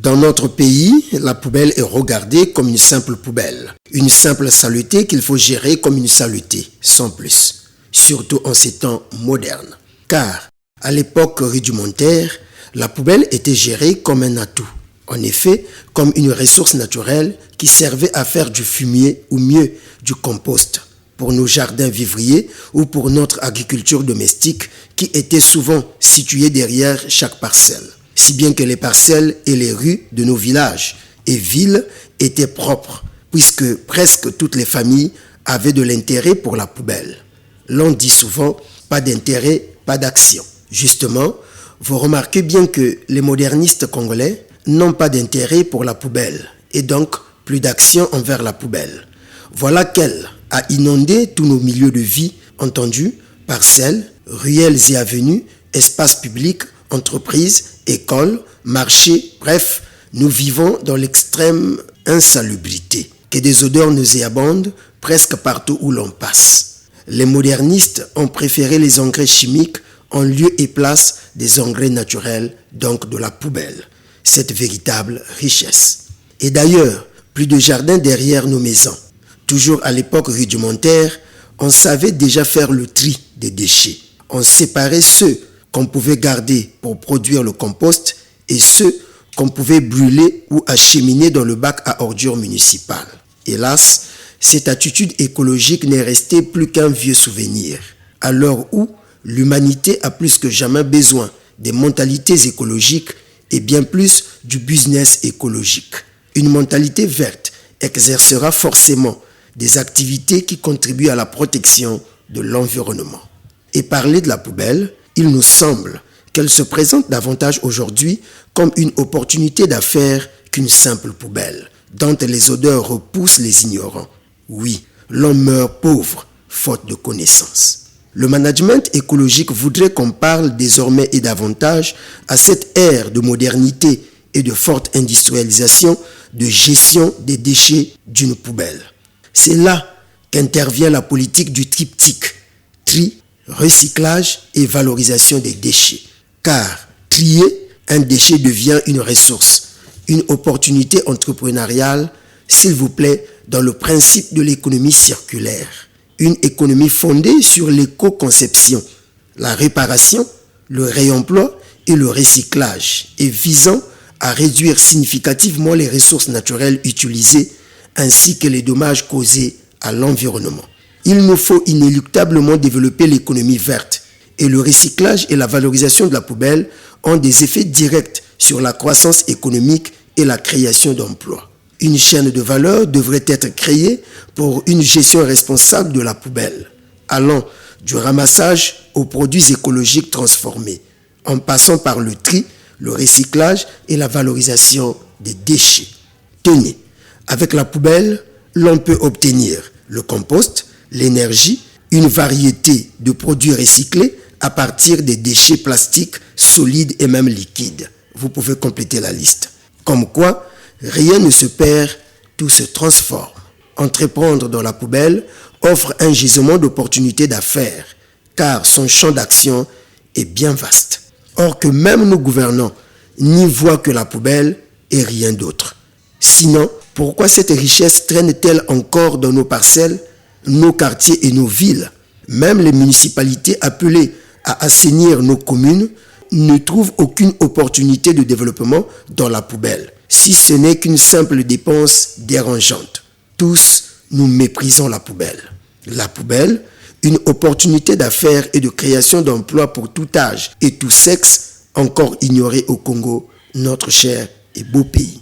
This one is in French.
Dans notre pays, la poubelle est regardée comme une simple poubelle, une simple saleté qu'il faut gérer comme une saleté, sans plus, surtout en ces temps modernes. Car, à l'époque rudimentaire, la poubelle était gérée comme un atout. En effet, comme une ressource naturelle qui servait à faire du fumier ou mieux du compost pour nos jardins vivriers ou pour notre agriculture domestique qui était souvent située derrière chaque parcelle. Si bien que les parcelles et les rues de nos villages et villes étaient propres, puisque presque toutes les familles avaient de l'intérêt pour la poubelle. L'on dit souvent, pas d'intérêt, pas d'action. Justement, vous remarquez bien que les modernistes congolais n'ont pas d'intérêt pour la poubelle et donc plus d'action envers la poubelle. Voilà qu'elle a inondé tous nos milieux de vie, entendus, parcelles, ruelles et avenues, espaces publics, entreprises, écoles, marchés, bref, nous vivons dans l'extrême insalubrité, que des odeurs nauséabondes presque partout où l'on passe. Les modernistes ont préféré les engrais chimiques en lieu et place des engrais naturels, donc de la poubelle. Cette véritable richesse. Et d'ailleurs, plus de jardins derrière nos maisons. Toujours à l'époque rudimentaire, on savait déjà faire le tri des déchets. On séparait ceux qu'on pouvait garder pour produire le compost et ceux qu'on pouvait brûler ou acheminer dans le bac à ordures municipal. Hélas, cette attitude écologique n'est restée plus qu'un vieux souvenir. À l'heure où l'humanité a plus que jamais besoin des mentalités écologiques et bien plus du business écologique. Une mentalité verte exercera forcément des activités qui contribuent à la protection de l'environnement. Et parler de la poubelle, il nous semble qu'elle se présente davantage aujourd'hui comme une opportunité d'affaires qu'une simple poubelle, dont les odeurs repoussent les ignorants. Oui, l'on meurt pauvre, faute de connaissances. Le management écologique voudrait qu'on parle désormais et davantage à cette ère de modernité et de forte industrialisation de gestion des déchets d'une poubelle. C'est là qu'intervient la politique du triptyque, tri, recyclage et valorisation des déchets. Car trier un déchet devient une ressource, une opportunité entrepreneuriale, s'il vous plaît, dans le principe de l'économie circulaire. Une économie fondée sur l'éco-conception, la réparation, le réemploi et le recyclage, et visant à réduire significativement les ressources naturelles utilisées ainsi que les dommages causés à l'environnement. Il nous faut inéluctablement développer l'économie verte et le recyclage et la valorisation de la poubelle ont des effets directs sur la croissance économique et la création d'emplois. Une chaîne de valeur devrait être créée pour une gestion responsable de la poubelle, allant du ramassage aux produits écologiques transformés, en passant par le tri, le recyclage et la valorisation des déchets. Tenez, avec la poubelle, l'on peut obtenir le compost, l'énergie, une variété de produits recyclés à partir des déchets plastiques solides et même liquides. Vous pouvez compléter la liste. Comme quoi, rien ne se perd, tout se transforme. Entreprendre dans la poubelle offre un gisement d'opportunités d'affaires, car son champ d'action est bien vaste. Or que même nos gouvernants n'y voient que la poubelle et rien d'autre. Sinon, pourquoi cette richesse traîne-t-elle encore dans nos parcelles, nos quartiers et nos villes? Même les municipalités appelées à assainir nos communes ne trouvent aucune opportunité de développement dans la poubelle, si ce n'est qu'une simple dépense dérangeante. Tous, nous méprisons la poubelle. La poubelle, une opportunité d'affaires et de création d'emplois pour tout âge et tout sexe, encore ignorée au Congo, notre cher et beau pays.